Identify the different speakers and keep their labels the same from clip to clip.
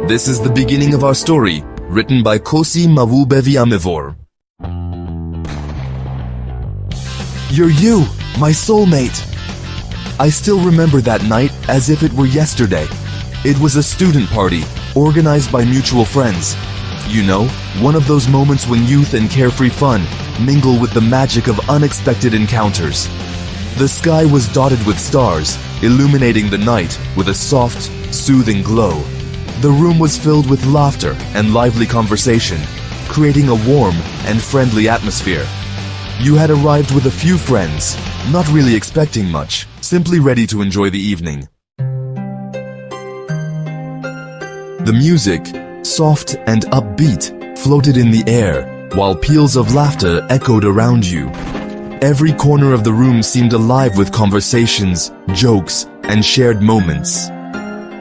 Speaker 1: This is the beginning of our story, written by Kosi Mawubevi Amivor. You're you, my soulmate. I still remember that night as if it were yesterday. It was a student party, organized by mutual friends. You know, one of those moments when youth and carefree fun mingle with the magic of unexpected encounters. The sky was dotted with stars, illuminating the night with a soft, soothing glow. The room was filled with laughter and lively conversation, creating a warm and friendly atmosphere. You had arrived with a few friends, not really expecting much, simply ready to enjoy the evening. The music, soft and upbeat, floated in the air, while peals of laughter echoed around you. Every corner of the room seemed alive with conversations, jokes, and shared moments.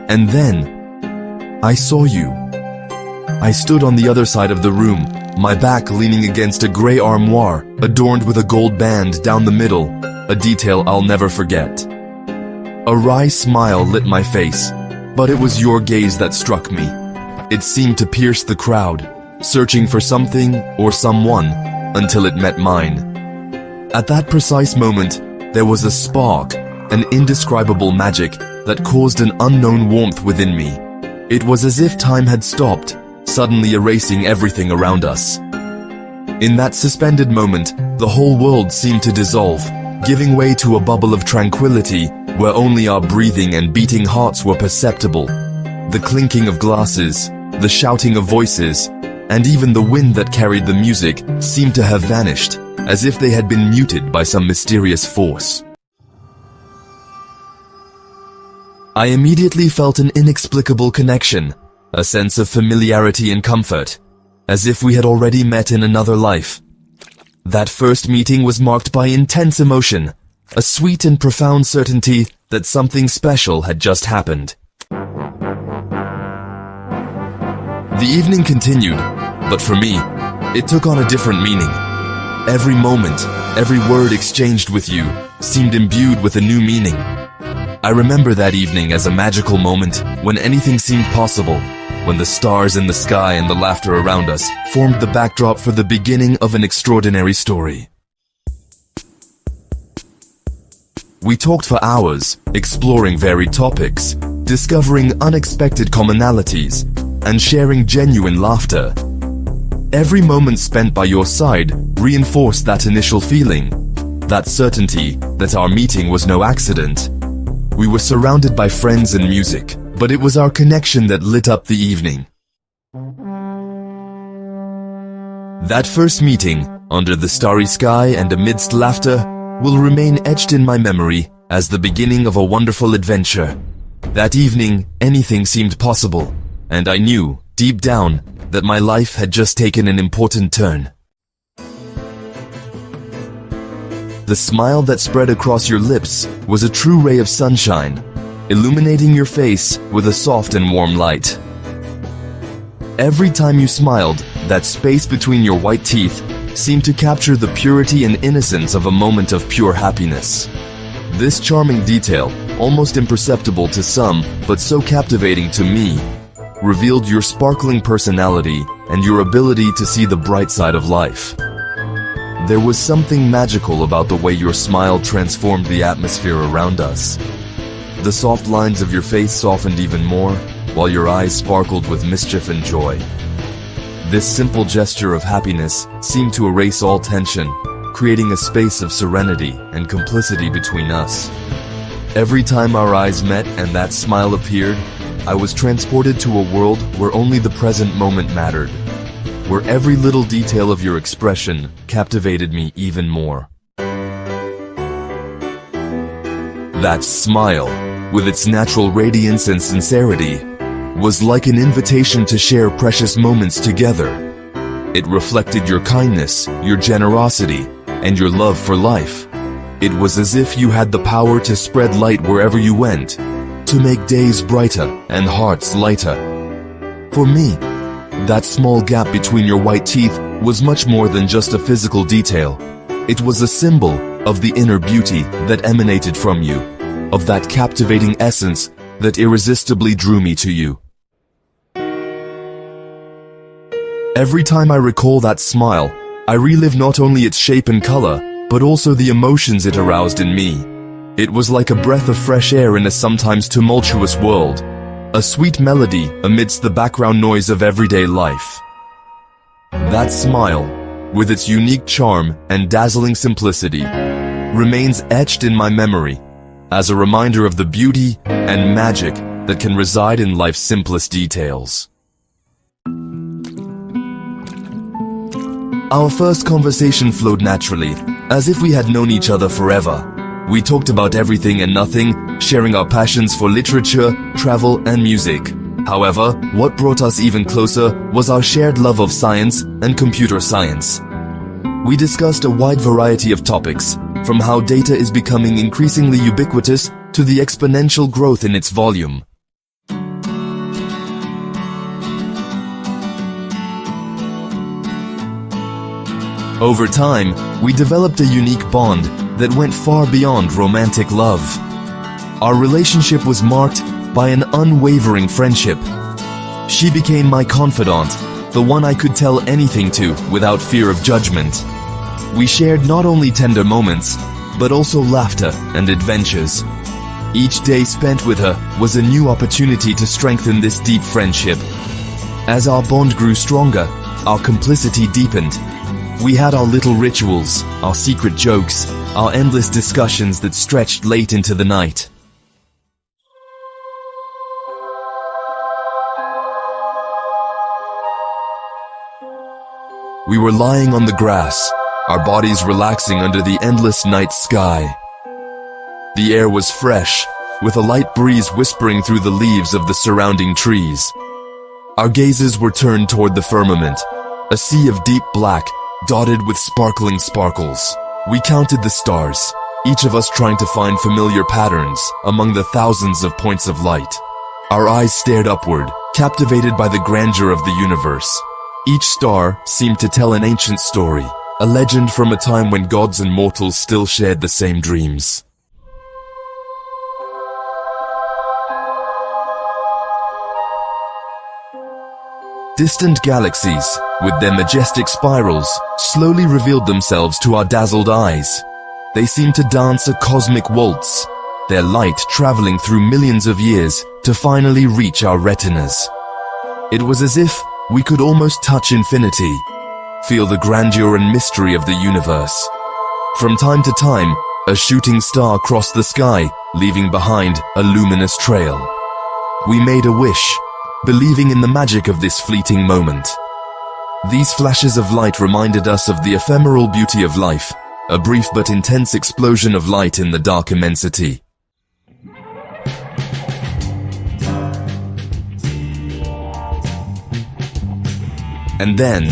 Speaker 1: And then, I saw you. I stood on the other side of the room, my back leaning against a gray armoire adorned with a gold band down the middle, a detail I'll never forget. A wry smile lit my face, but it was your gaze that struck me. It seemed to pierce the crowd, searching for something or someone until it met mine. At that precise moment, there was a spark, an indescribable magic that caused an unknown warmth within me. It was as if time had stopped, suddenly erasing everything around us. In that suspended moment, the whole world seemed to dissolve, giving way to a bubble of tranquility where only our breathing and beating hearts were perceptible. The clinking of glasses, the shouting of voices, and even the wind that carried the music seemed to have vanished, as if they had been muted by some mysterious force. I immediately felt an inexplicable connection, a sense of familiarity and comfort, as if we had already met in another life. That first meeting was marked by intense emotion, a sweet and profound certainty that something special had just happened. The evening continued, but for me, it took on a different meaning. Every moment, every word exchanged with you seemed imbued with a new meaning. I remember that evening as a magical moment when anything seemed possible, when the stars in the sky and the laughter around us formed the backdrop for the beginning of an extraordinary story. We talked for hours, exploring varied topics, discovering unexpected commonalities, and sharing genuine laughter. Every moment spent by your side reinforced that initial feeling, that certainty that our meeting was no accident. We were surrounded by friends and music, but it was our connection that lit up the evening. That first meeting, under the starry sky and amidst laughter, will remain etched in my memory as the beginning of a wonderful adventure. That evening, anything seemed possible, and I knew, deep down, that my life had just taken an important turn. The smile that spread across your lips was a true ray of sunshine, illuminating your face with a soft and warm light. Every time you smiled, that space between your white teeth seemed to capture the purity and innocence of a moment of pure happiness. This charming detail, almost imperceptible to some, but so captivating to me, revealed your sparkling personality and your ability to see the bright side of life. There was something magical about the way your smile transformed the atmosphere around us. The soft lines of your face softened even more, while your eyes sparkled with mischief and joy. This simple gesture of happiness seemed to erase all tension, creating a space of serenity and complicity between us. Every time our eyes met and that smile appeared, I was transported to a world where only the present moment mattered, where every little detail of your expression captivated me even more. That smile, with its natural radiance and sincerity, was like an invitation to share precious moments together. It reflected your kindness, your generosity, and your love for life. It was as if you had the power to spread light wherever you went, to make days brighter and hearts lighter. For me, that small gap between your white teeth was much more than just a physical detail. It was a symbol of the inner beauty that emanated from you, of that captivating essence that irresistibly drew me to you. Every time I recall that smile, I relive not only its shape and color, but also the emotions it aroused in me. It was like a breath of fresh air in a sometimes tumultuous world, a sweet melody amidst the background noise of everyday life. That smile, with its unique charm and dazzling simplicity, remains etched in my memory as a reminder of the beauty and magic that can reside in life's simplest details. Our first conversation flowed naturally, as if we had known each other forever. We talked about everything and nothing, sharing our passions for literature, travel, and music. However, what brought us even closer was our shared love of science and computer science. We discussed a wide variety of topics, from how data is becoming increasingly ubiquitous to the exponential growth in its volume. Over time, we developed a unique bond that went far beyond romantic love. Our relationship was marked by an unwavering friendship. She became my confidant, the one I could tell anything to without fear of judgment. We shared not only tender moments, but also laughter and adventures. Each day spent with her was a new opportunity to strengthen this deep friendship. As our bond grew stronger, our complicity deepened. We had our little rituals, our secret jokes, our endless discussions that stretched late into the night. We were lying on the grass, our bodies relaxing under the endless night sky. The air was fresh, with a light breeze whispering through the leaves of the surrounding trees. Our gazes were turned toward the firmament, a sea of deep black, dotted with sparkling sparkles. We counted the stars, each of us trying to find familiar patterns among the thousands of points of light. Our eyes stared upward, captivated by the grandeur of the universe. Each star seemed to tell an ancient story, a legend from a time when gods and mortals still shared the same dreams. Distant galaxies, with their majestic spirals, slowly revealed themselves to our dazzled eyes. They seemed to dance a cosmic waltz, their light traveling through millions of years to finally reach our retinas. It was as if we could almost touch infinity, feel the grandeur and mystery of the universe. From time to time, a shooting star crossed the sky, leaving behind a luminous trail. We made a wish, believing in the magic of this fleeting moment. These flashes of light reminded us of the ephemeral beauty of life, a brief but intense explosion of light in the dark immensity. And then,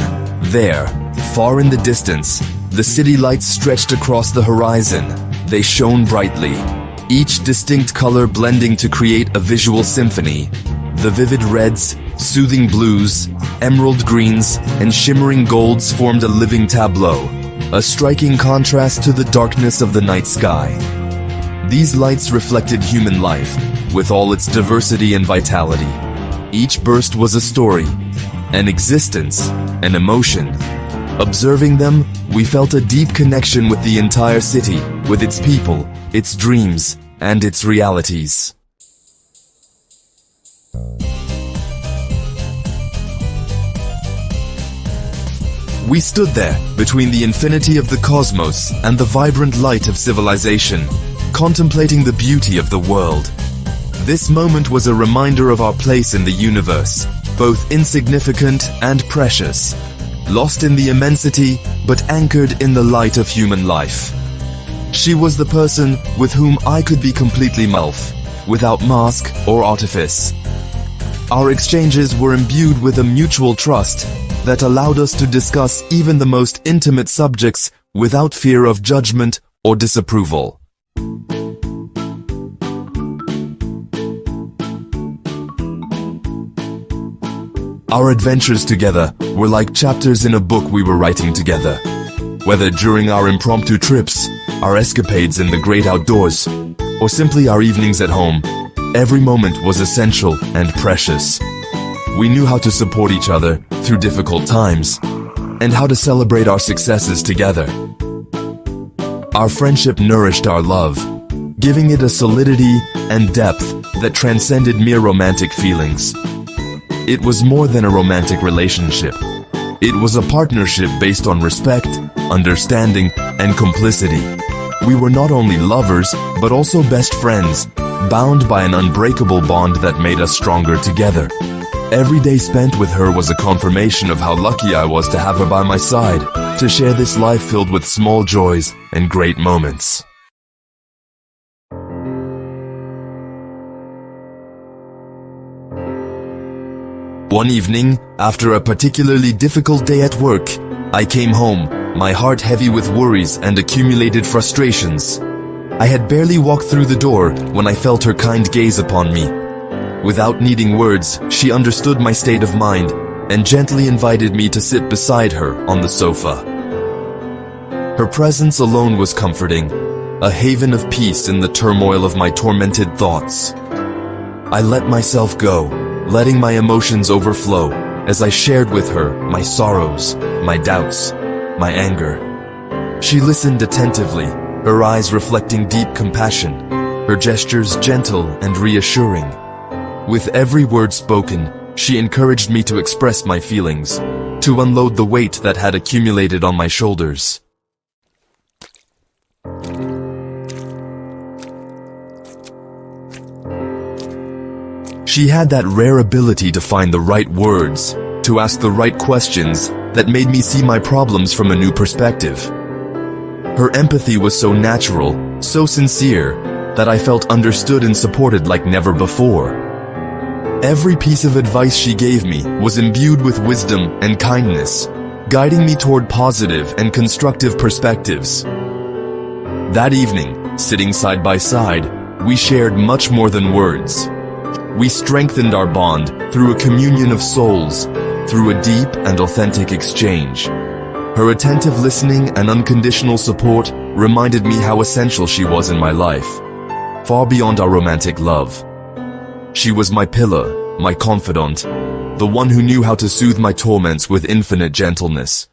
Speaker 1: there, far in the distance, the city lights stretched across the horizon. They shone brightly, each distinct color blending to create a visual symphony. The vivid reds, soothing blues, emerald greens, and shimmering golds formed a living tableau, a striking contrast to the darkness of the night sky. These lights reflected human life, with all its diversity and vitality. Each burst was a story, an existence, an emotion. Observing them, we felt a deep connection with the entire city, with its people, its dreams, and its realities. We stood there, between the infinity of the cosmos and the vibrant light of civilization, contemplating the beauty of the world. This moment was a reminder of our place in the universe, both insignificant and precious, lost in the immensity, but anchored in the light of human life. She was the person with whom I could be completely myself, without mask or artifice. Our exchanges were imbued with a mutual trust that allowed us to discuss even the most intimate subjects without fear of judgment or disapproval. Our adventures together were like chapters in a book we were writing together. Whether during our impromptu trips, our escapades in the great outdoors, or simply our evenings at home, every moment was essential and precious. We knew how to support each other through difficult times, and how to celebrate our successes together. Our friendship nourished our love, giving it a solidity and depth that transcended mere romantic feelings. It was more than a romantic relationship. It was a partnership based on respect, understanding, and complicity. We were not only lovers, but also best friends, bound by an unbreakable bond that made us stronger together. Every day spent with her was a confirmation of how lucky I was to have her by my side, to share this life filled with small joys and great moments. One evening, after a particularly difficult day at work, I came home, my heart heavy with worries and accumulated frustrations. I had barely walked through the door when I felt her kind gaze upon me. Without needing words, she understood my state of mind and gently invited me to sit beside her on the sofa. Her presence alone was comforting, a haven of peace in the turmoil of my tormented thoughts. I let myself go, letting my emotions overflow as I shared with her my sorrows, my doubts, my anger. She listened attentively, her eyes reflecting deep compassion, her gestures gentle and reassuring. With every word spoken, she encouraged me to express my feelings, to unload the weight that had accumulated on my shoulders. She had that rare ability to find the right words, to ask the right questions that made me see my problems from a new perspective. Her empathy was so natural, so sincere, that I felt understood and supported like never before. Every piece of advice she gave me was imbued with wisdom and kindness, guiding me toward positive and constructive perspectives. That evening, sitting side by side, we shared much more than words. We strengthened our bond through a communion of souls, through a deep and authentic exchange. Her attentive listening and unconditional support reminded me how essential she was in my life, far beyond our romantic love. She was my pillar, my confidant, the one who knew how to soothe my torments with infinite gentleness.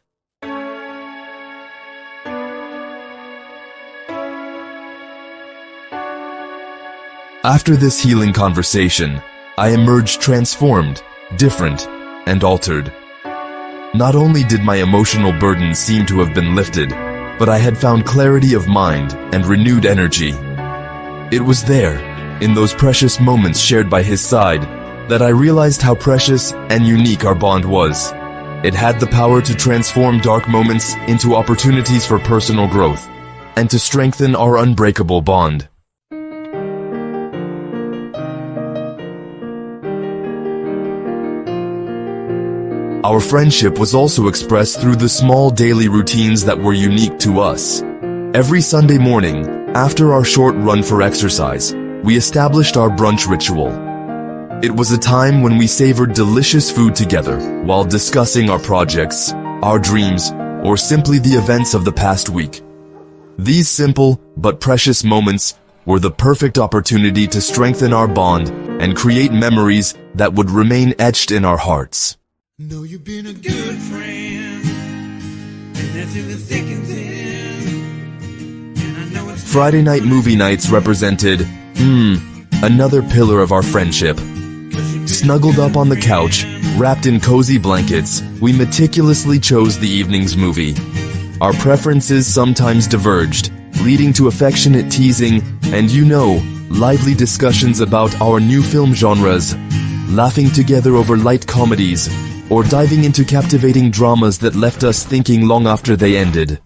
Speaker 1: After this healing conversation, I emerged transformed, different, and altered. Not only did my emotional burden seem to have been lifted, but I had found clarity of mind and renewed energy. It was there, in those precious moments shared by his side, that I realized how precious and unique our bond was. It had the power to transform dark moments into opportunities for personal growth, and to strengthen our unbreakable bond. Our friendship was also expressed through the small daily routines that were unique to us. Every Sunday morning, after our short run for exercise, we established our brunch ritual. It was a time when we savored delicious food together while discussing our projects, our dreams, or simply the events of the past week. These simple but precious moments were the perfect opportunity to strengthen our bond and create memories that would remain etched in our hearts.
Speaker 2: Know you've been a good friend, and that's in the thick and thin. And I know it's
Speaker 1: Friday night movie nights represented, another pillar of our friendship. Snuggled up on the couch, wrapped in cozy blankets, we meticulously chose the evening's movie. Our preferences sometimes diverged, leading to affectionate teasing and, lively discussions about our new film genres, laughing together over light comedies, or diving into captivating dramas that left us thinking long after they ended.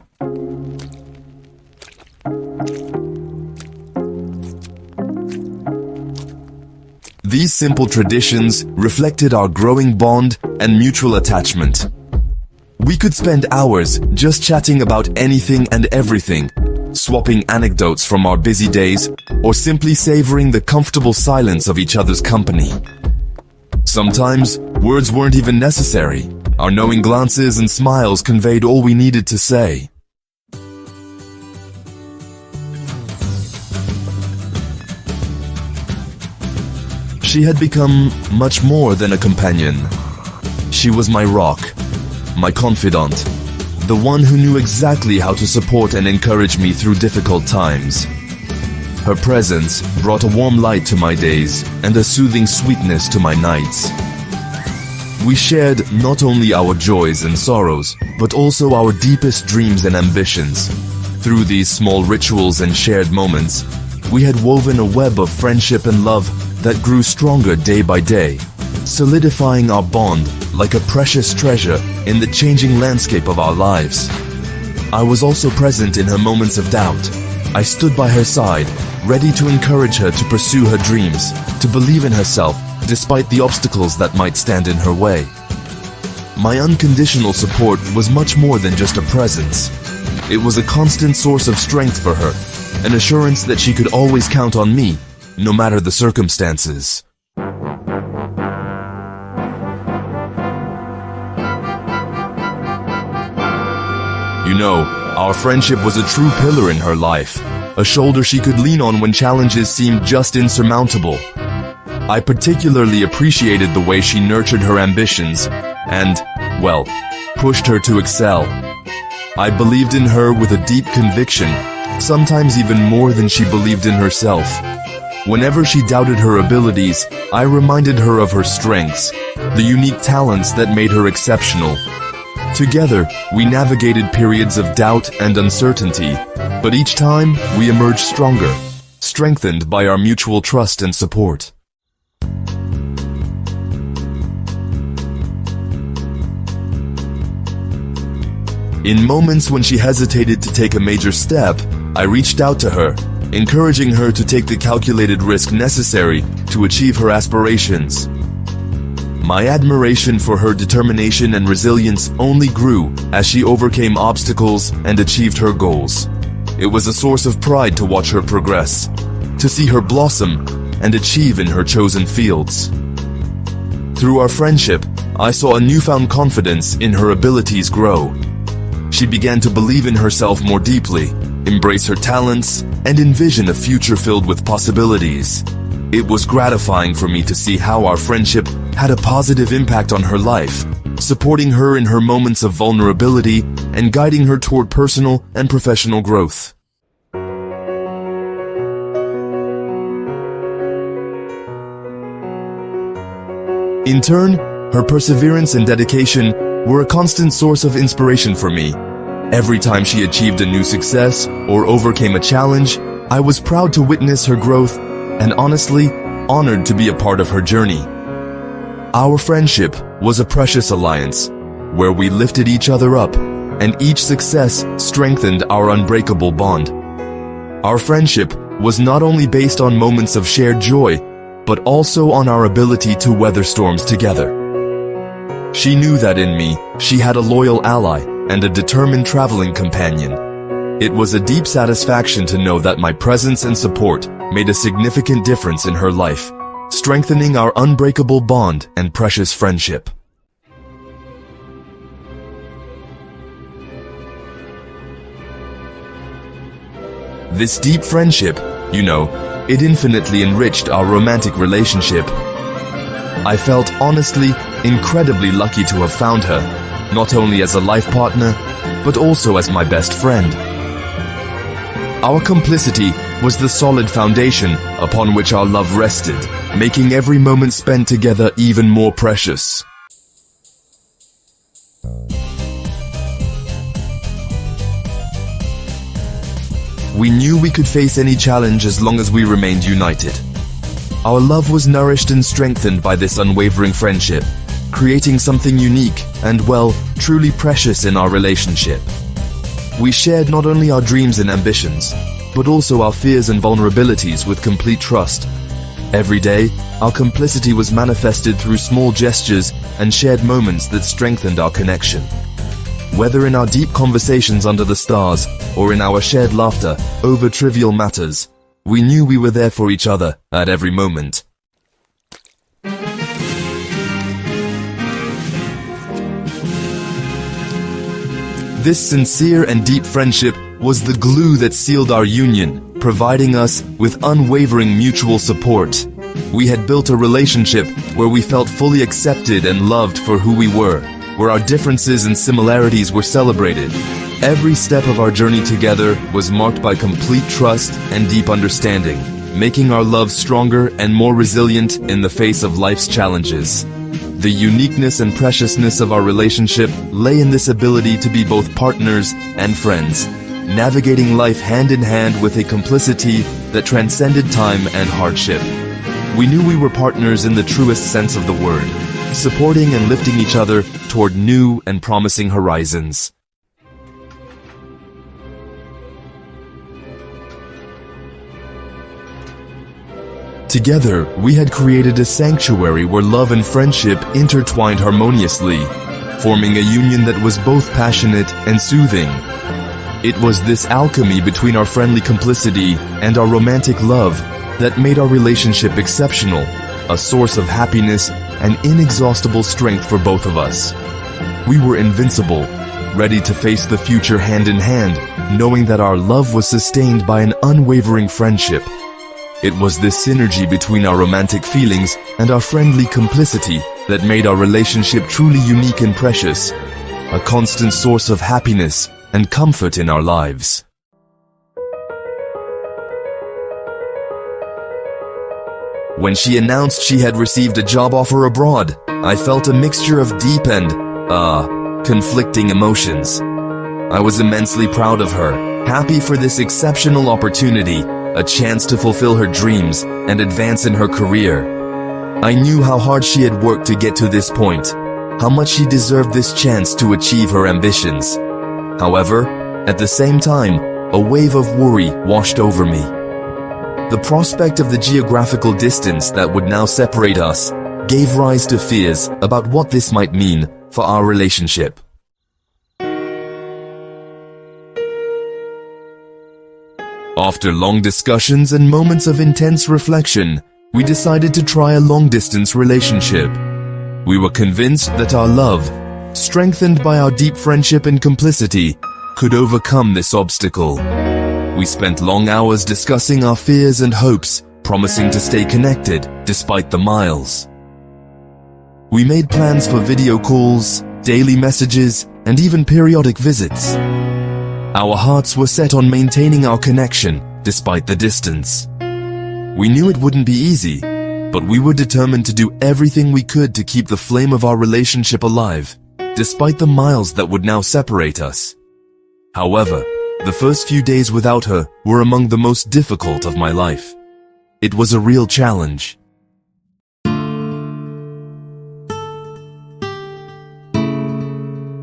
Speaker 1: These simple traditions reflected our growing bond and mutual attachment. We could spend hours just chatting about anything and everything, swapping anecdotes from our busy days, or simply savoring the comfortable silence of each other's company. Sometimes, words weren't even necessary. Our knowing glances and smiles conveyed all we needed to say. She had become much more than a companion. She was my rock, my confidant, the one who knew exactly how to support and encourage me through difficult times. Her presence brought a warm light to my days and a soothing sweetness to my nights. We shared not only our joys and sorrows, but also our deepest dreams and ambitions. Through these small rituals and shared moments, we had woven a web of friendship and love that grew stronger day by day, solidifying our bond like a precious treasure in the changing landscape of our lives. I was also present in her moments of doubt. I stood by her side, ready to encourage her to pursue her dreams, to believe in herself despite the obstacles that might stand in her way. My unconditional support was much more than just a presence. It was a constant source of strength for her, an assurance that she could always count on me, no matter the circumstances. You know, our friendship was a true pillar in her life, a shoulder she could lean on when challenges seemed just insurmountable. I particularly appreciated the way she nurtured her ambitions and, well, pushed her to excel. I believed in her with a deep conviction, sometimes even more than she believed in herself. Whenever she doubted her abilities, I reminded her of her strengths, the unique talents that made her exceptional. Together, we navigated periods of doubt and uncertainty, but each time we emerged stronger, strengthened by our mutual trust and support. In moments when she hesitated to take a major step, I reached out to her, encouraging her to take the calculated risk necessary to achieve her aspirations. My admiration for her determination and resilience only grew as she overcame obstacles and achieved her goals. It was a source of pride to watch her progress, to see her blossom and achieve in her chosen fields. Through our friendship, I saw a newfound confidence in her abilities grow. She began to believe in herself more deeply, embrace her talents, and envision a future filled with possibilities. It was gratifying for me to see how our friendship had a positive impact on her life, supporting her in her moments of vulnerability and guiding her toward personal and professional growth. In turn, her perseverance and dedication were a constant source of inspiration for me. Every time she achieved a new success or overcame a challenge, I was proud to witness her growth and honestly honored to be a part of her journey. Our friendship was a precious alliance, where we lifted each other up, and each success strengthened our unbreakable bond. Our friendship was not only based on moments of shared joy, but also on our ability to weather storms together. She knew that in me, she had a loyal ally and a determined traveling companion. It was a deep satisfaction to know that my presence and support made a significant difference in her life, strengthening our unbreakable bond and precious friendship. This deep friendship, you know, it infinitely enriched our romantic relationship. I felt honestly incredibly lucky to have found her, not only as a life partner, but also as my best friend. Our complicity was the solid foundation upon which our love rested, making every moment spent together even more precious. We knew we could face any challenge as long as we remained united. Our love was nourished and strengthened by this unwavering friendship, creating something unique and, well, truly precious in our relationship. We shared not only our dreams and ambitions, but also our fears and vulnerabilities with complete trust. Every day, our complicity was manifested through small gestures and shared moments that strengthened our connection. Whether in our deep conversations under the stars or in our shared laughter over trivial matters, we knew we were there for each other at every moment. This sincere and deep friendship was the glue that sealed our union, providing us with unwavering mutual support. We had built a relationship where we felt fully accepted and loved for who we were, where our differences and similarities were celebrated. Every step of our journey together was marked by complete trust and deep understanding, making our love stronger and more resilient in the face of life's challenges. The uniqueness and preciousness of our relationship lay in this ability to be both partners and friends, navigating life hand in hand with a complicity that transcended time and hardship. We knew we were partners in the truest sense of the word, supporting and lifting each other toward new and promising horizons. Together, we had created a sanctuary where love and friendship intertwined harmoniously, forming a union that was both passionate and soothing. It was this alchemy between our friendly complicity and our romantic love that made our relationship exceptional, a source of happiness and inexhaustible strength for both of us. We were invincible, ready to face the future hand in hand, knowing that our love was sustained by an unwavering friendship. It was this synergy between our romantic feelings and our friendly complicity that made our relationship truly unique and precious, a constant source of happiness and comfort in our lives. When she announced she had received a job offer abroad, I felt a mixture of deep and, conflicting emotions. I was immensely proud of her, happy for this exceptional opportunity, a chance to fulfill her dreams and advance in her career. I knew how hard she had worked to get to this point, how much she deserved this chance to achieve her ambitions. However, at the same time, a wave of worry washed over me. The prospect of the geographical distance that would now separate us gave rise to fears about what this might mean for our relationship. After long discussions and moments of intense reflection, we decided to try a long-distance relationship. We were convinced that our love, strengthened by our deep friendship and complicity, could overcome this obstacle. We spent long hours discussing our fears and hopes, promising to stay connected despite the miles. We made plans for video calls, daily messages, and even periodic visits. Our hearts were set on maintaining our connection despite the distance. We knew it wouldn't be easy, but we were determined to do everything we could to keep the flame of our relationship alive, despite the miles that would now separate us. However, the first few days without her were among the most difficult of my life. It was a real challenge.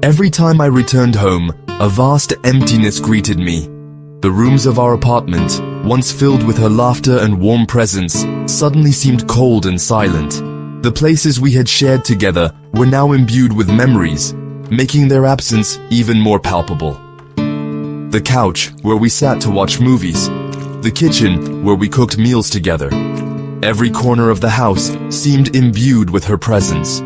Speaker 1: Every time I returned home, a vast emptiness greeted me. The rooms of our apartment, once filled with her laughter and warm presence, suddenly seemed cold and silent. The places we had shared together were now imbued with memories, making their absence even more palpable. The couch, where we sat to watch movies. The kitchen, where we cooked meals together. Every corner of the house seemed imbued with her presence.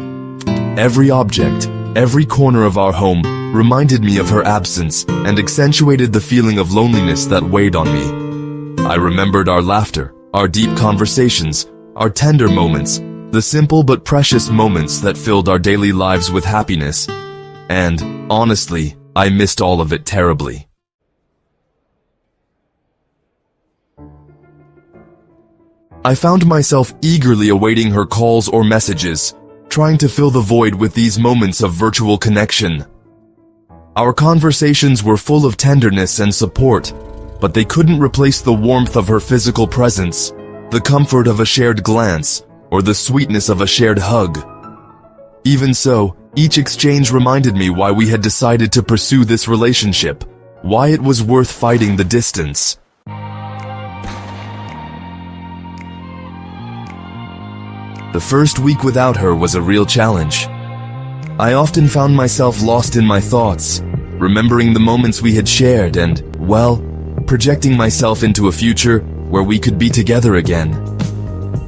Speaker 1: Every object, every corner of our home reminded me of her absence and accentuated the feeling of loneliness that weighed on me. I remembered our laughter, our deep conversations, our tender moments, the simple but precious moments that filled our daily lives with happiness. And, honestly, I missed all of it terribly. I found myself eagerly awaiting her calls or messages, trying to fill the void with these moments of virtual connection. Our conversations were full of tenderness and support, but they couldn't replace the warmth of her physical presence, the comfort of a shared glance, or the sweetness of a shared hug. Even so, each exchange reminded me why we had decided to pursue this relationship, why it was worth fighting the distance. The first week without her was a real challenge. I often found myself lost in my thoughts, remembering the moments we had shared and, well, projecting myself into a future where we could be together again.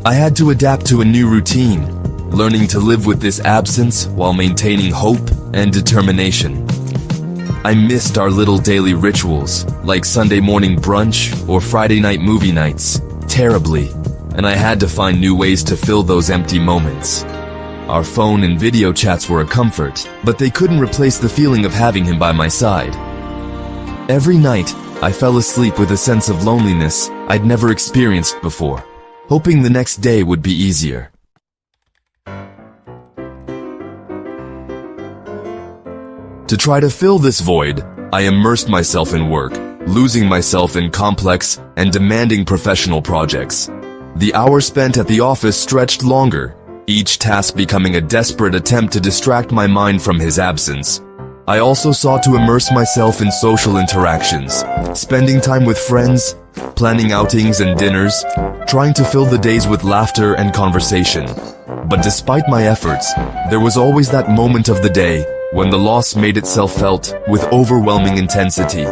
Speaker 1: I had to adapt to a new routine, learning to live with this absence while maintaining hope and determination. I missed our little daily rituals, like Sunday morning brunch or Friday night movie nights, terribly. and I had to find new ways to fill those empty moments. Our phone and video chats were a comfort, but they couldn't replace the feeling of having him by my side. Every night, I fell asleep with a sense of loneliness I'd never experienced before, hoping the next day would be easier. To try to fill this void, I immersed myself in work, losing myself in complex and demanding professional projects. The hours spent at the office stretched longer, each task becoming a desperate attempt to distract my mind from his absence. I also sought to immerse myself in social interactions, spending time with friends, planning outings and dinners, trying to fill the days with laughter and conversation. But despite my efforts, there was always that moment of the day when the loss made itself felt with overwhelming intensity.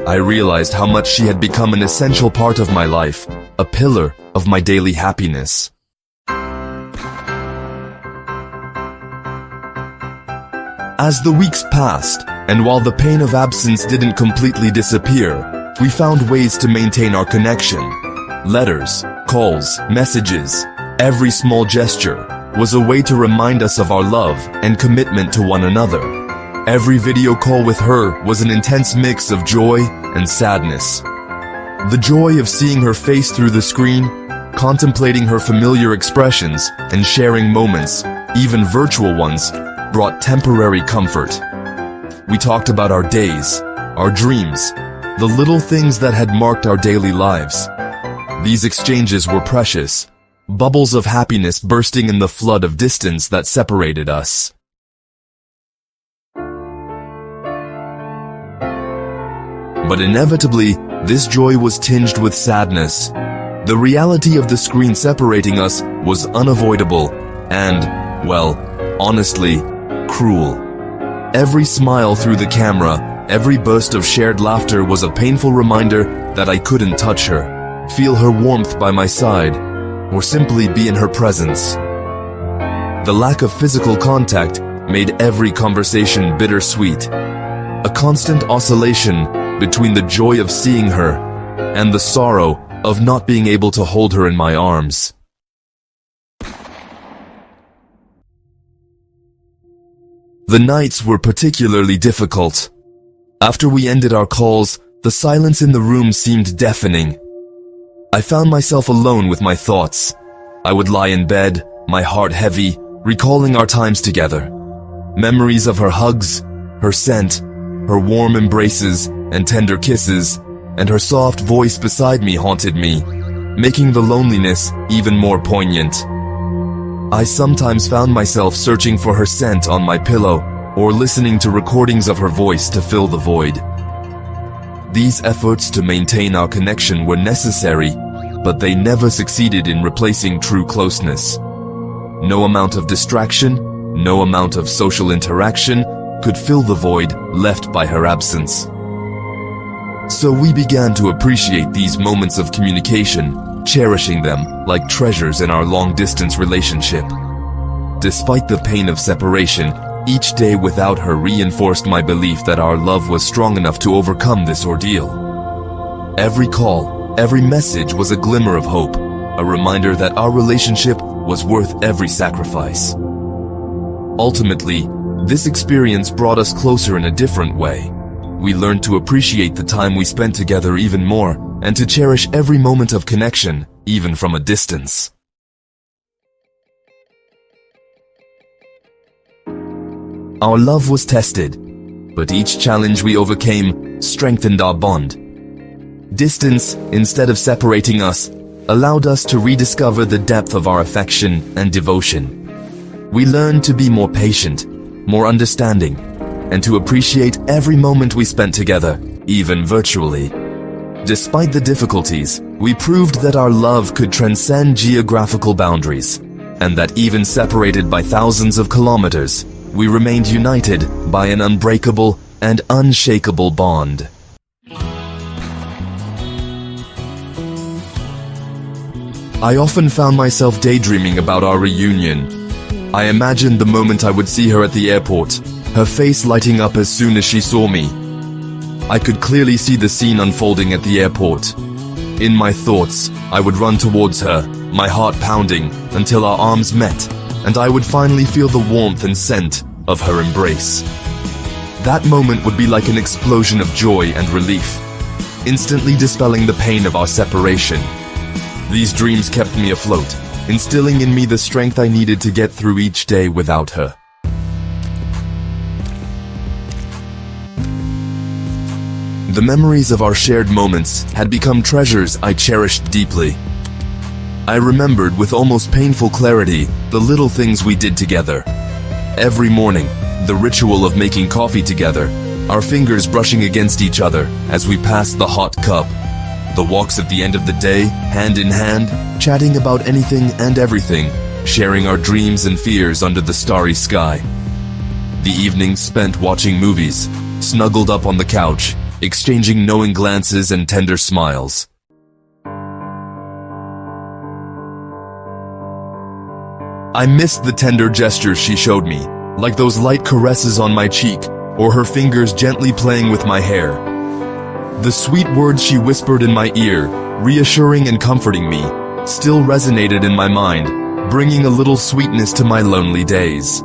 Speaker 1: I realized how much she had become an essential part of my life, a pillar of my daily happiness. As the weeks passed, and while the pain of absence didn't completely disappear, we found ways to maintain our connection. Letters, calls, messages, every small gesture was a way to remind us of our love and commitment to one another. Every video call with her was an intense mix of joy and sadness. The joy of seeing her face through the screen, contemplating her familiar expressions, and sharing moments, even virtual ones, brought temporary comfort. We talked about our days, our dreams, the little things that had marked our daily lives. These exchanges were precious, bubbles of happiness bursting in the flood of distance that separated us. But inevitably, this joy was tinged with sadness. The reality of the screen separating us was unavoidable and, well, honestly, cruel. Every smile through the camera, every burst of shared laughter was a painful reminder that I couldn't touch her, feel her warmth by my side, or simply be in her presence. The lack of physical contact made every conversation bittersweet, a constant oscillation between the joy of seeing her and the sorrow of not being able to hold her in my arms. The nights were particularly difficult. After we ended our calls, the silence in the room seemed deafening. I found myself alone with my thoughts. I would lie in bed, my heart heavy, recalling our times together. Memories of her hugs, her scent, her warm embraces and tender kisses, and her soft voice beside me haunted me, making the loneliness even more poignant. I sometimes found myself searching for her scent on my pillow or listening to recordings of her voice to fill the void. These efforts to maintain our connection were necessary, but they never succeeded in replacing true closeness. No amount of distraction, no amount of social interaction could fill the void left by her absence. So we began to appreciate these moments of communication, cherishing them like treasures in our long-distance relationship. Despite the pain of separation, each day without her reinforced my belief that our love was strong enough to overcome this ordeal. Every call, every message was a glimmer of hope, a reminder that our relationship was worth every sacrifice. Ultimately, this experience brought us closer in a different way. We learned to appreciate the time we spent together even more, and to cherish every moment of connection, even from a distance. Our love was tested, but each challenge we overcame strengthened our bond. Distance, instead of separating us, allowed us to rediscover the depth of our affection and devotion. We learned to be more patient, more understanding, and to appreciate every moment we spent together, even virtually. Despite the difficulties, we proved that our love could transcend geographical boundaries, and that even separated by thousands of kilometers, we remained united by an unbreakable and unshakable bond. I often found myself daydreaming about our reunion. I imagined the moment I would see her at the airport, her face lighting up as soon as she saw me. I could clearly see the scene unfolding at the airport. In my thoughts, I would run towards her, my heart pounding until our arms met, and I would finally feel the warmth and scent of her embrace. That moment would be like an explosion of joy and relief, instantly dispelling the pain of our separation. These dreams kept me afloat, instilling in me the strength I needed to get through each day without her. The memories of our shared moments had become treasures I cherished deeply. I remembered with almost painful clarity the little things we did together. Every morning, the ritual of making coffee together, our fingers brushing against each other as we passed the hot cup. The walks at the end of the day, hand in hand, chatting about anything and everything, sharing our dreams and fears under the starry sky. The evenings spent watching movies, snuggled up on the couch, exchanging knowing glances and tender smiles. I missed the tender gestures she showed me, like those light caresses on my cheek, or her fingers gently playing with my hair. The sweet words she whispered in my ear, reassuring and comforting me, still resonated in my mind, bringing a little sweetness to my lonely days.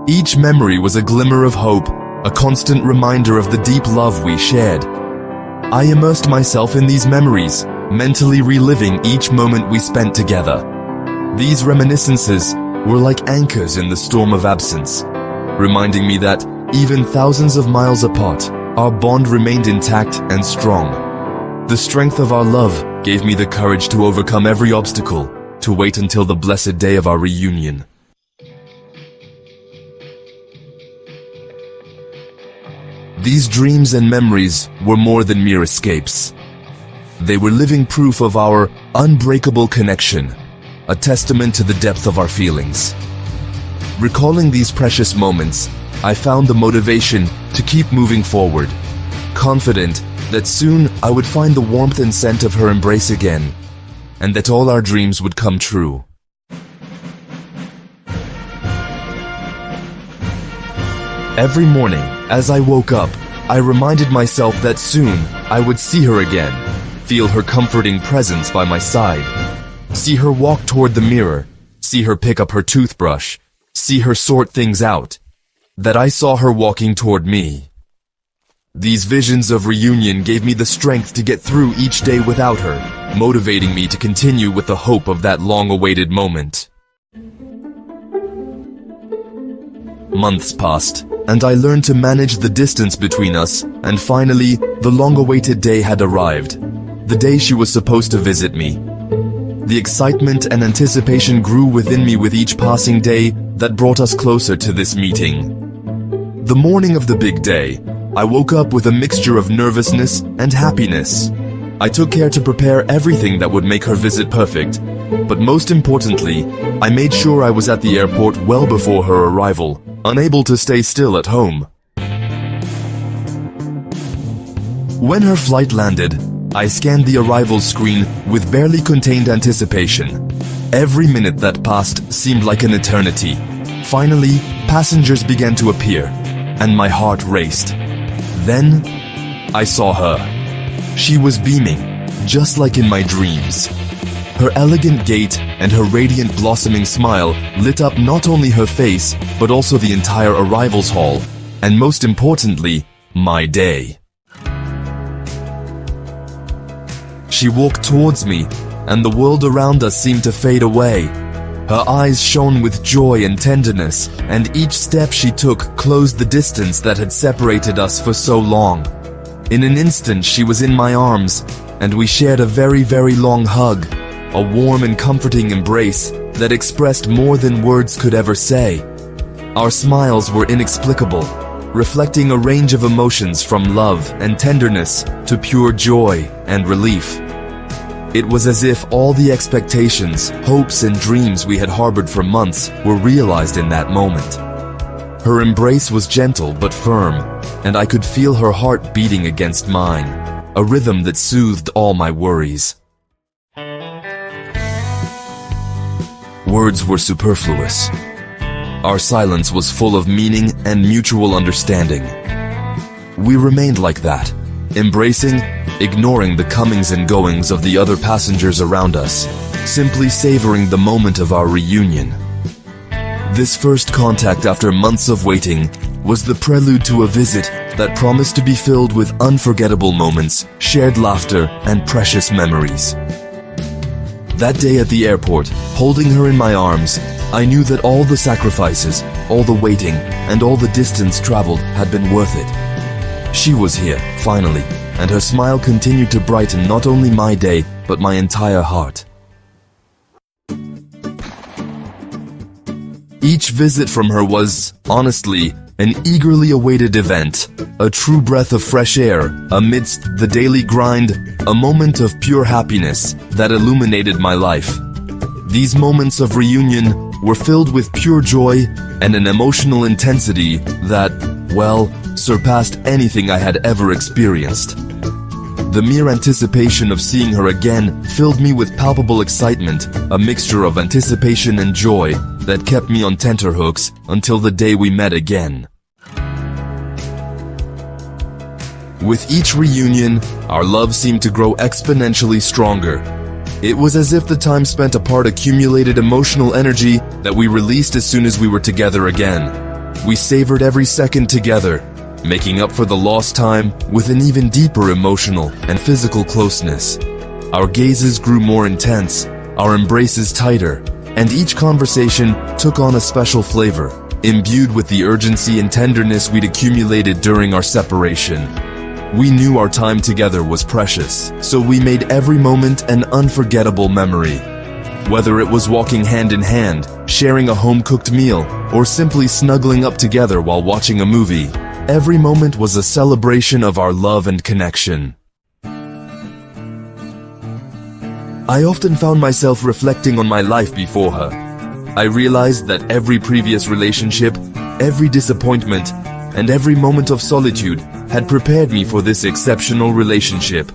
Speaker 1: Each memory was a glimmer of hope, a constant reminder of the deep love we shared. I immersed myself in these memories, mentally reliving each moment we spent together. These reminiscences were like anchors in the storm of absence, reminding me that, even thousands of miles apart, our bond remained intact and strong. The strength of our love gave me the courage to overcome every obstacle, to wait until the blessed day of our reunion. These dreams and memories were more than mere escapes. They were living proof of our unbreakable connection, a testament to the depth of our feelings. Recalling these precious moments, I found the motivation to keep moving forward, confident that soon I would find the warmth and scent of her embrace again, and that all our dreams would come true. Every morning, as I woke up, I reminded myself that soon I would see her again, feel her comforting presence by my side, see her walk toward the mirror, see her pick up her toothbrush, see her sort things out, that I saw her walking toward me. These visions of reunion gave me the strength to get through each day without her, motivating me to continue with the hope of that long-awaited moment. Months passed, and I learned to manage the distance between us, and finally, the long-awaited day had arrived, the day she was supposed to visit me. The excitement and anticipation grew within me with each passing day that brought us closer to this meeting. The morning of the big day, I woke up with a mixture of nervousness and happiness. I took care to prepare everything that would make her visit perfect, but most importantly, I made sure I was at the airport well before her arrival, unable to stay still at home. When her flight landed, I scanned the arrival screen with barely contained anticipation. Every minute that passed seemed like an eternity. Finally, passengers began to appear, and my heart raced. Then, I saw her. She was beaming, just like in my dreams. Her elegant gait and her radiant blossoming smile lit up not only her face, but also the entire arrivals hall, and most importantly, my day. She walked towards me, and the world around us seemed to fade away. Her eyes shone with joy and tenderness, and each step she took closed the distance that had separated us for so long. In an instant, she was in my arms, and we shared a very, very long hug, a warm and comforting embrace that expressed more than words could ever say. Our smiles were inexplicable, reflecting a range of emotions from love and tenderness to pure joy and relief. It was as if all the expectations, hopes, and dreams we had harbored for months were realized in that moment. Her embrace was gentle but firm, and I could feel her heart beating against mine, a rhythm that soothed all my worries. Words were superfluous. Our silence was full of meaning and mutual understanding. We remained like that, embracing, ignoring the comings and goings of the other passengers around us, simply savoring the moment of our reunion. This first contact after months of waiting was the prelude to a visit that promised to be filled with unforgettable moments, shared laughter, and precious memories. That day at the airport, holding her in my arms, I knew that all the sacrifices, all the waiting, and all the distance traveled had been worth it. She was here, finally, and her smile continued to brighten not only my day, but my entire heart. Each visit from her was, honestly, an eagerly awaited event, a true breath of fresh air amidst the daily grind, a moment of pure happiness that illuminated my life. These moments of reunion were filled with pure joy and an emotional intensity that, well, surpassed anything I had ever experienced. The mere anticipation of seeing her again filled me with palpable excitement, a mixture of anticipation and joy that kept me on tenterhooks until the day we met again. With each reunion, our love seemed to grow exponentially stronger. It was as if the time spent apart accumulated emotional energy that we released as soon as we were together again. We savored every second together, making up for the lost time with an even deeper emotional and physical closeness. Our gazes grew more intense, our embraces tighter, and each conversation took on a special flavor, imbued with the urgency and tenderness we'd accumulated during our separation. We knew our time together was precious, so we made every moment an unforgettable memory. Whether it was walking hand in hand, sharing a home-cooked meal, or simply snuggling up together while watching a movie, every moment was a celebration of our love and connection. I often found myself reflecting on my life before her. I realized that every previous relationship, every disappointment, and every moment of solitude had prepared me for this exceptional relationship.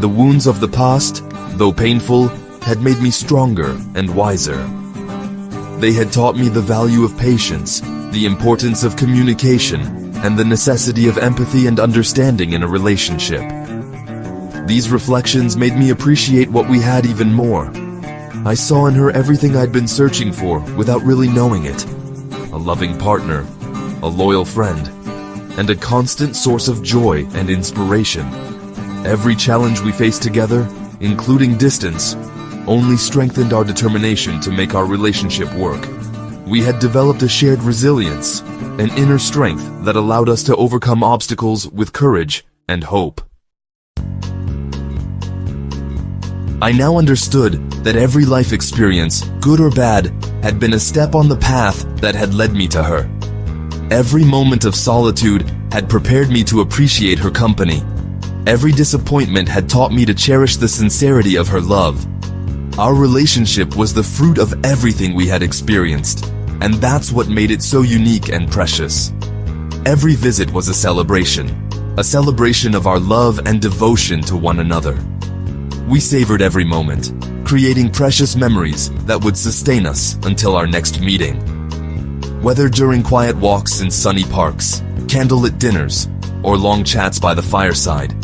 Speaker 1: The wounds of the past, though painful, had made me stronger and wiser. They had taught me the value of patience, the importance of communication, and the necessity of empathy and understanding in a relationship. These reflections made me appreciate what we had even more. I saw in her everything I'd been searching for without really knowing it. A loving partner, a loyal friend, and a constant source of joy and inspiration. Every challenge we faced together, including distance, only strengthened our determination to make our relationship work. We had developed a shared resilience, an inner strength that allowed us to overcome obstacles with courage and hope. I now understood that every life experience, good or bad, had been a step on the path that had led me to her. Every moment of solitude had prepared me to appreciate her company. Every disappointment had taught me to cherish the sincerity of her love. Our relationship was the fruit of everything we had experienced, and that's what made it so unique and precious. Every visit was a celebration of our love and devotion to one another. We savored every moment, creating precious memories that would sustain us until our next meeting. Whether during quiet walks in sunny parks, candlelit dinners, or long chats by the fireside,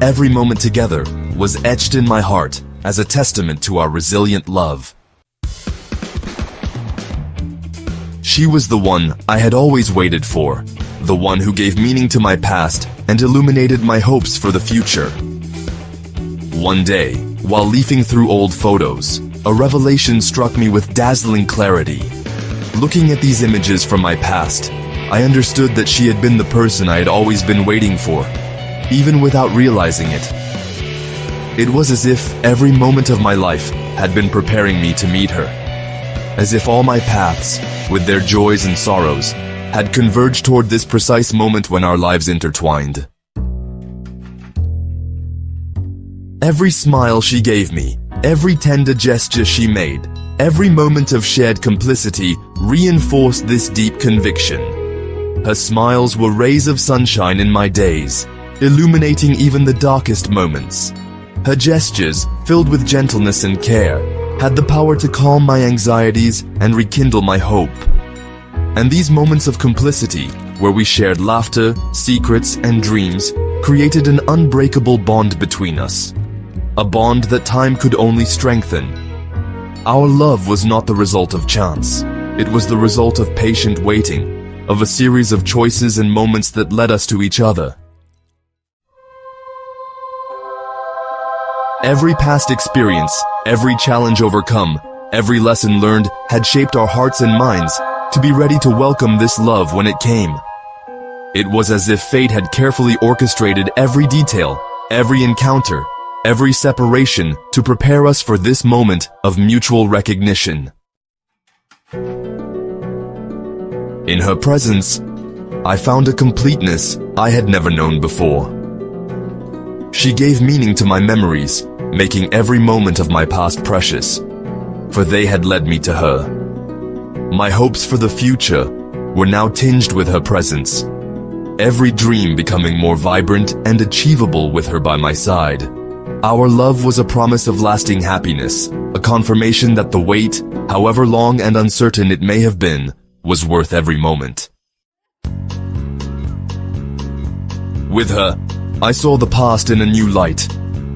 Speaker 1: every moment together was etched in my heart as a testament to our resilient love. She was the one I had always waited for, the one who gave meaning to my past and illuminated my hopes for the future. One day, while leafing through old photos, a revelation struck me with dazzling clarity. Looking at these images from my past, I understood that she had been the person I had always been waiting for, even without realizing it. It was as if every moment of my life had been preparing me to meet her. As if all my paths, with their joys and sorrows, had converged toward this precise moment when our lives intertwined. Every smile she gave me, every tender gesture she made, every moment of shared complicity reinforced this deep conviction. Her smiles were rays of sunshine in my days, illuminating even the darkest moments. Her gestures, filled with gentleness and care, had the power to calm my anxieties and rekindle my hope. And these moments of complicity, where we shared laughter, secrets, and dreams, created an unbreakable bond between us. A bond that time could only strengthen. Our love was not the result of chance. It was the result of patient waiting, of a series of choices and moments that led us to each other. Every past experience, every challenge overcome, every lesson learned had shaped our hearts and minds to be ready to welcome this love when it came. It was as if fate had carefully orchestrated every detail, every encounter, every separation to prepare us for this moment of mutual recognition. In her presence, I found a completeness I had never known before. She gave meaning to my memories, making every moment of my past precious, for they had led me to her. My hopes for the future were now tinged with her presence, every dream becoming more vibrant and achievable with her by my side. Our love was a promise of lasting happiness, a confirmation that the wait, however long and uncertain it may have been, was worth every moment. With her, I saw the past in a new light,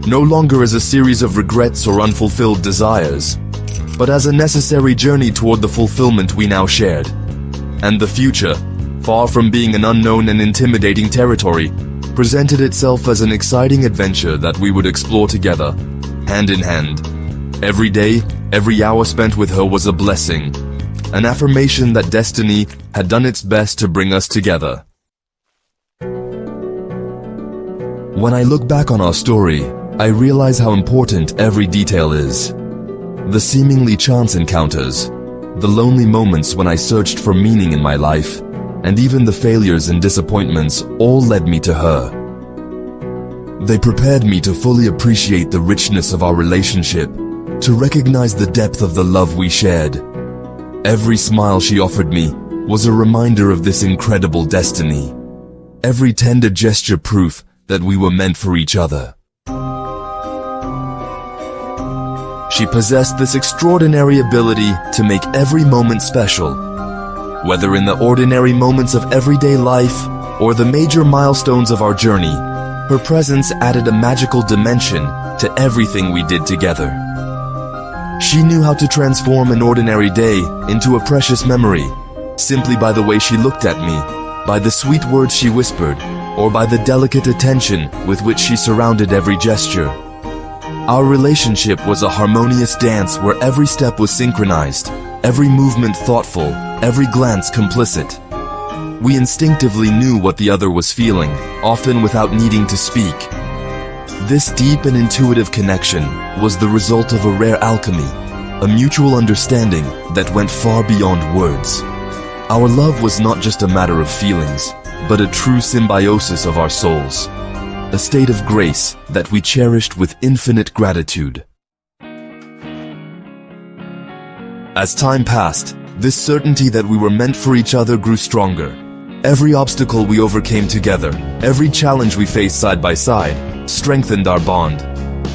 Speaker 1: no longer as a series of regrets or unfulfilled desires, but as a necessary journey toward the fulfillment we now shared. And the future, far from being an unknown and intimidating territory, presented itself as an exciting adventure that we would explore together, hand in hand. Every day, every hour spent with her was a blessing, an affirmation that destiny had done its best to bring us together. When I look back on our story, I realize how important every detail is. The seemingly chance encounters, the lonely moments when I searched for meaning in my life, and even the failures and disappointments all led me to her. They prepared me to fully appreciate the richness of our relationship, to recognize the depth of the love we shared. Every smile she offered me was a reminder of this incredible destiny. Every tender gesture proof that we were meant for each other. She possessed this extraordinary ability to make every moment special. Whether in the ordinary moments of everyday life or the major milestones of our journey, her presence added a magical dimension to everything we did together. She knew how to transform an ordinary day into a precious memory, simply by the way she looked at me, by the sweet words she whispered, or by the delicate attention with which she surrounded every gesture. Our relationship was a harmonious dance where every step was synchronized, every movement thoughtful, every glance complicit. We instinctively knew what the other was feeling, often without needing to speak. This deep and intuitive connection was the result of a rare alchemy, a mutual understanding that went far beyond words. Our love was not just a matter of feelings, but a true symbiosis of our souls, a state of grace that we cherished with infinite gratitude. As time passed, this certainty that we were meant for each other grew stronger. Every obstacle we overcame together, every challenge we faced side by side, strengthened our bond.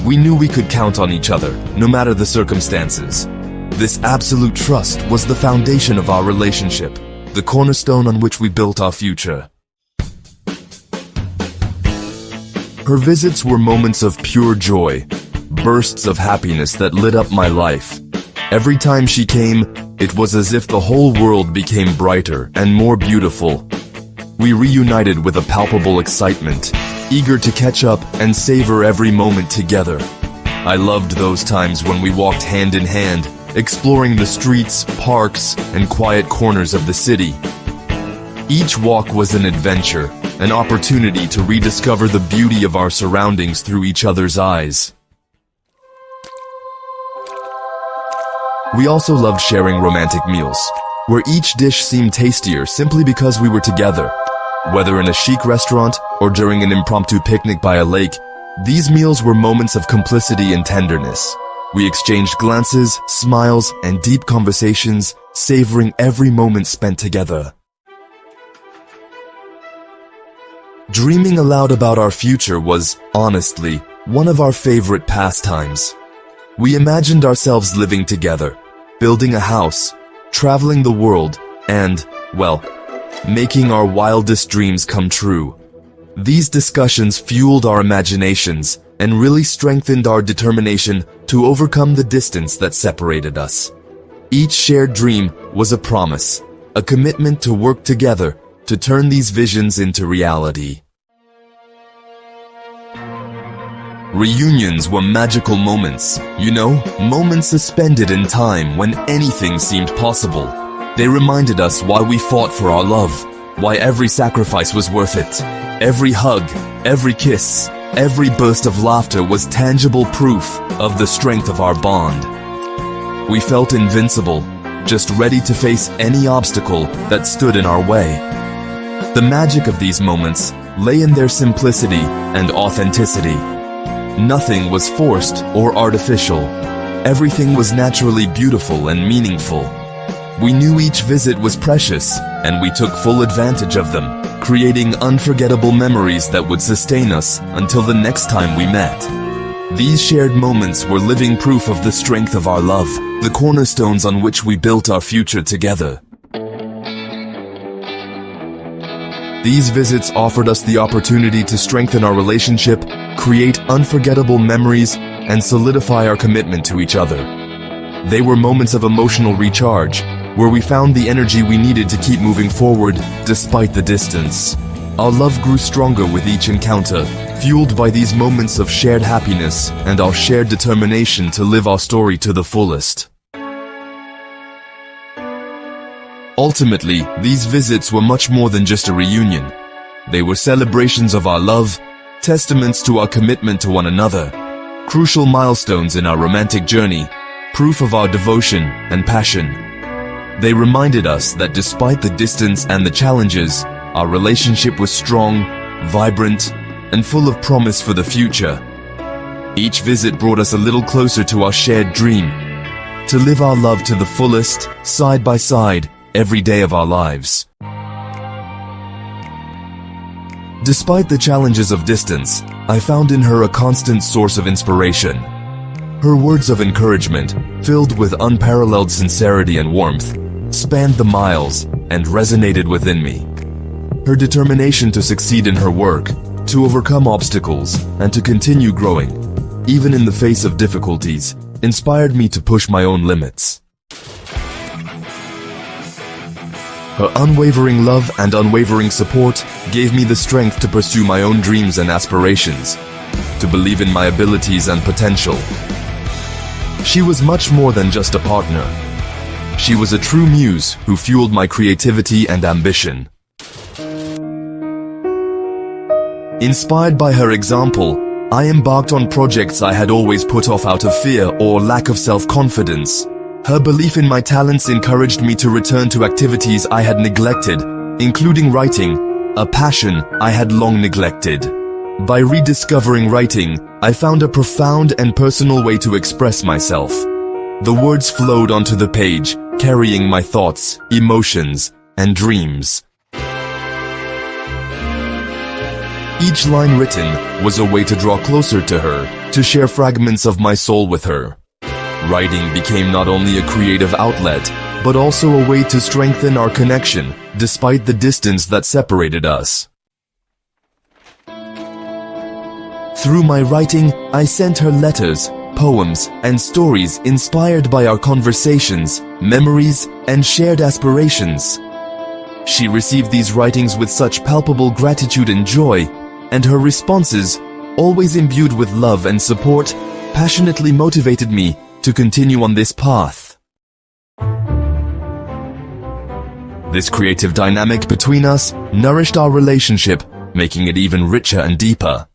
Speaker 1: We knew we could count on each other, no matter the circumstances. This absolute trust was the foundation of our relationship, the cornerstone on which we built our future. Her visits were moments of pure joy, bursts of happiness that lit up my life. Every time she came, it was as if the whole world became brighter and more beautiful. We reunited with a palpable excitement, eager to catch up and savor every moment together. I loved those times when we walked hand in hand, exploring the streets, parks, and quiet corners of the city. Each walk was an adventure, an opportunity to rediscover the beauty of our surroundings through each other's eyes. We also loved sharing romantic meals, where each dish seemed tastier simply because we were together. Whether in a chic restaurant or during an impromptu picnic by a lake, these meals were moments of complicity and tenderness. We exchanged glances, smiles, and deep conversations, savoring every moment spent together. Dreaming aloud about our future was, honestly, one of our favorite pastimes. We imagined ourselves living together, building a house, traveling the world, and, well, making our wildest dreams come true. These discussions fueled our imaginations and really strengthened our determination to overcome the distance that separated us. Each shared dream was a promise, a commitment to work together to turn these visions into reality. Reunions were magical moments, moments suspended in time when anything seemed possible. They reminded us why we fought for our love, why every sacrifice was worth it. Every hug, every kiss, every burst of laughter was tangible proof of the strength of our bond. We felt invincible, just ready to face any obstacle that stood in our way. The magic of these moments lay in their simplicity and authenticity. Nothing was forced or artificial. Everything was naturally beautiful and meaningful. We knew each visit was precious, and we took full advantage of them, creating unforgettable memories that would sustain us until the next time we met. These shared moments were living proof of the strength of our love, the cornerstones on which we built our future together. These visits offered us the opportunity to strengthen our relationship, create unforgettable memories, and solidify our commitment to each other. They were moments of emotional recharge, where we found the energy we needed to keep moving forward despite the distance. Our love grew stronger with each encounter, fueled by these moments of shared happiness and our shared determination to live our story to the fullest. Ultimately, these visits were much more than just a reunion. They were celebrations of our love, testaments to our commitment to one another, crucial milestones in our romantic journey, proof of our devotion and passion. They reminded us that despite the distance and the challenges, our relationship was strong, vibrant, and full of promise for the future. Each visit brought us a little closer to our shared dream, to live our love to the fullest, side by side, every day of our lives. Despite the challenges of distance, I found in her a constant source of inspiration. Her words of encouragement, filled with unparalleled sincerity and warmth, spanned the miles and resonated within me. Her determination to succeed in her work, to overcome obstacles, and to continue growing, even in the face of difficulties, inspired me to push my own limits. Her unwavering love and unwavering support gave me the strength to pursue my own dreams and aspirations, to believe in my abilities and potential. She was much more than just a partner. She was a true muse who fueled my creativity and ambition. Inspired by her example, I embarked on projects I had always put off out of fear or lack of self-confidence. Her belief in my talents encouraged me to return to activities I had neglected, including writing, a passion I had long neglected. By rediscovering writing, I found a profound and personal way to express myself. The words flowed onto the page, carrying my thoughts, emotions, and dreams. Each line written was a way to draw closer to her, to share fragments of my soul with her. Writing became not only a creative outlet, but also a way to strengthen our connection, despite the distance that separated us. Through my writing, I sent her letters, poems, and stories inspired by our conversations, memories, and shared aspirations. She received these writings with such palpable gratitude and joy, and her responses, always imbued with love and support, passionately motivated me to continue on this path. This creative dynamic between us nourished our relationship, making it even richer and deeper.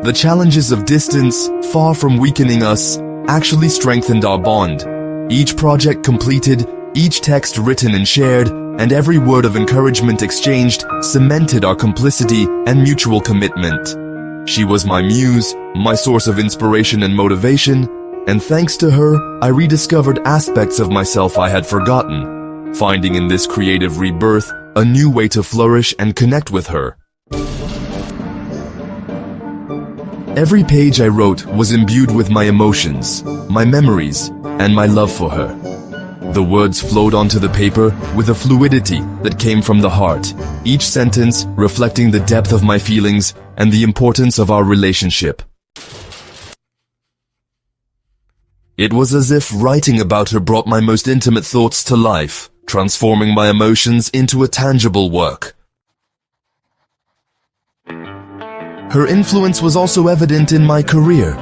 Speaker 1: The challenges of distance, far from weakening us, actually strengthened our bond. Each project completed, each text written and shared, and every word of encouragement exchanged cemented our complicity and mutual commitment. She was my muse, my source of inspiration and motivation, and thanks to her, I rediscovered aspects of myself I had forgotten, finding in this creative rebirth a new way to flourish and connect with her. Every page I wrote was imbued with my emotions, my memories, and my love for her. The words flowed onto the paper with a fluidity that came from the heart, each sentence reflecting the depth of my feelings and the importance of our relationship. It was as if writing about her brought my most intimate thoughts to life, transforming my emotions into a tangible work. Her influence was also evident in my career.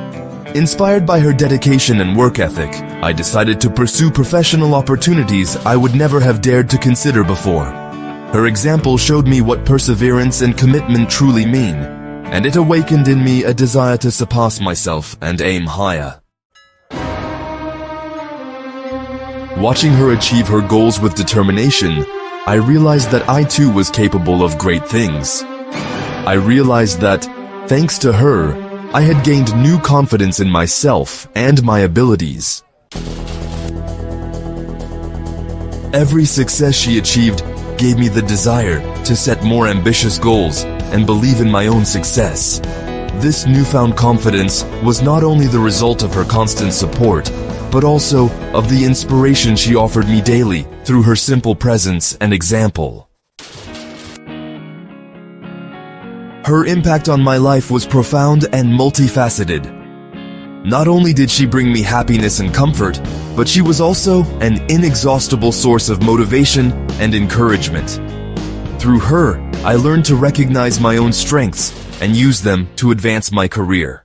Speaker 1: Inspired by her dedication and work ethic, I decided to pursue professional opportunities I would never have dared to consider before. Her example showed me what perseverance and commitment truly mean, and it awakened in me a desire to surpass myself and aim higher. Watching her achieve her goals with determination, I realized that I too was capable of great things. I realized that, thanks to her, I had gained new confidence in myself and my abilities. Every success she achieved gave me the desire to set more ambitious goals and believe in my own success. This newfound confidence was not only the result of her constant support, but also of the inspiration she offered me daily through her simple presence and example. Her impact on my life was profound and multifaceted. Not only did she bring me happiness and comfort, but she was also an inexhaustible source of motivation and encouragement. Through her, I learned to recognize my own strengths and use them to advance my career.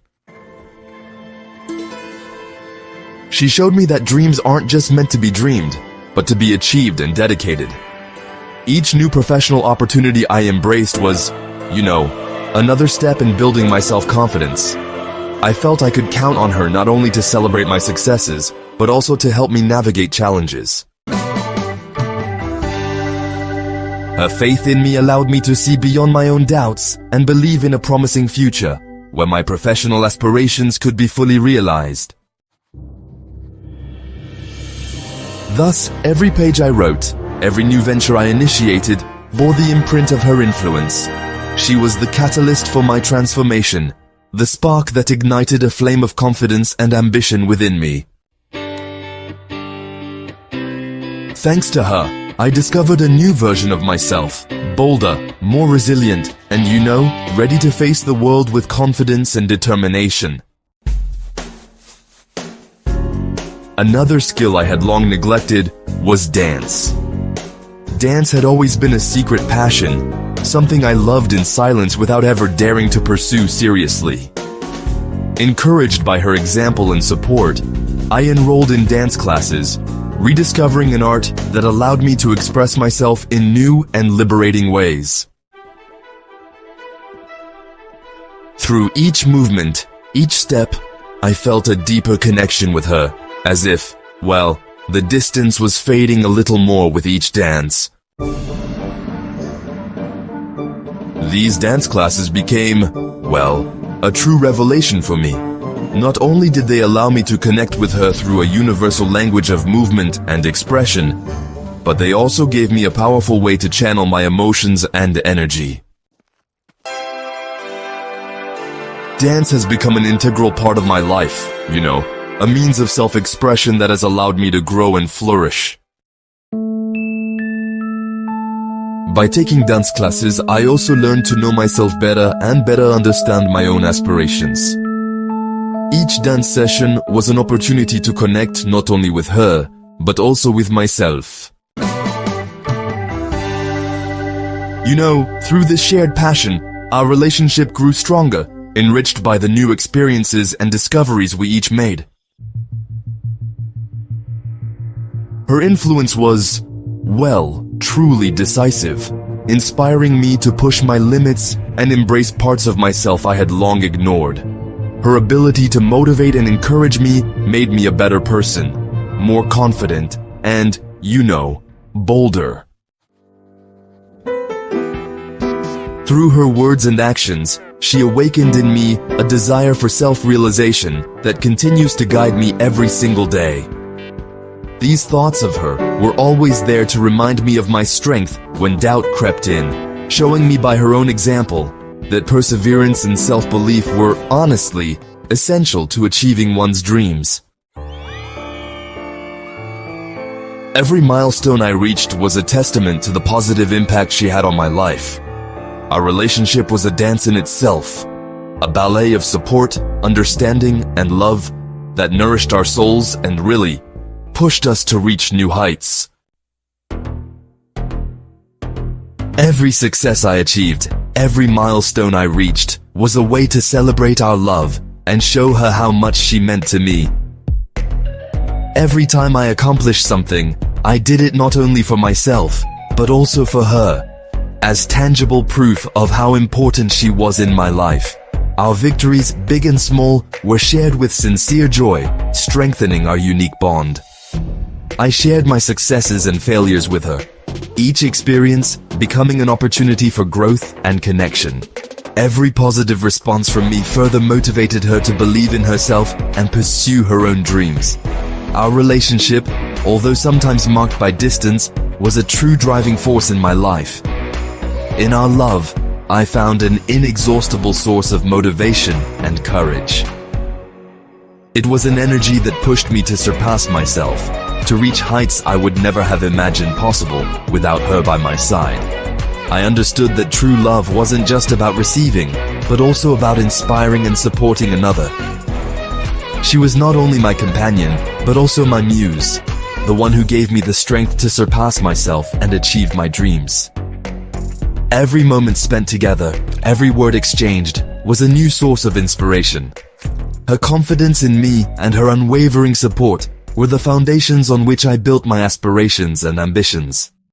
Speaker 1: She showed me that dreams aren't just meant to be dreamed, but to be achieved and dedicated. Each new professional opportunity I embraced was, another step in building my self-confidence. I felt I could count on her not only to celebrate my successes, but also to help me navigate challenges. Her faith in me allowed me to see beyond my own doubts and believe in a promising future, where my professional aspirations could be fully realized. Thus, every page I wrote, every new venture I initiated, bore the imprint of her influence. She was the catalyst for my transformation, the spark that ignited a flame of confidence and ambition within me. Thanks to her, I discovered a new version of myself, bolder, more resilient, and ready to face the world with confidence and determination. Another skill I had long neglected was dance. Dance had always been a secret passion, something I loved in silence without ever daring to pursue seriously. Encouraged by her example and support, I enrolled in dance classes, rediscovering an art that allowed me to express myself in new and liberating ways. Through each movement, each step, I felt a deeper connection with her, as if, the distance was fading a little more with each dance. These dance classes became, a true revelation for me. Not only did they allow me to connect with her through a universal language of movement and expression, but they also gave me a powerful way to channel my emotions and energy. Dance has become an integral part of my life, a means of self-expression that has allowed me to grow and flourish. By taking dance classes, I also learned to know myself better and better understand my own aspirations. Each dance session was an opportunity to connect not only with her, but also with myself. Through this shared passion, our relationship grew stronger, enriched by the new experiences and discoveries we each made. Her influence was, truly decisive, inspiring me to push my limits and embrace parts of myself I had long ignored. Her ability to motivate and encourage me made me a better person, more confident, and, bolder. Through her words and actions, she awakened in me a desire for self-realization that continues to guide me every single day. These thoughts of her were always there to remind me of my strength when doubt crept in, showing me by her own example that perseverance and self-belief were, honestly, essential to achieving one's dreams. Every milestone I reached was a testament to the positive impact she had on my life. Our relationship was a dance in itself, a ballet of support, understanding, and love, that nourished our souls and really pushed us to reach new heights. Every success I achieved, every milestone I reached, was a way to celebrate our love and show her how much she meant to me. Every time I accomplished something, I did it not only for myself, but also for her, as tangible proof of how important she was in my life. Our victories, big and small, were shared with sincere joy, strengthening our unique bond. I shared my successes and failures with her, each experience becoming an opportunity for growth and connection. Every positive response from me further motivated her to believe in herself and pursue her own dreams. Our relationship, although sometimes marked by distance, was a true driving force in my life. In our love, I found an inexhaustible source of motivation and courage. It was an energy that pushed me to surpass myself, to reach heights I would never have imagined possible without her by my side. I understood that true love wasn't just about receiving, but also about inspiring and supporting another. She was not only my companion, but also my muse, the one who gave me the strength to surpass myself and achieve my dreams. Every moment spent together, every word exchanged, was a new source of inspiration. Her confidence in me and her unwavering support were the foundations on which I built my aspirations and ambitions.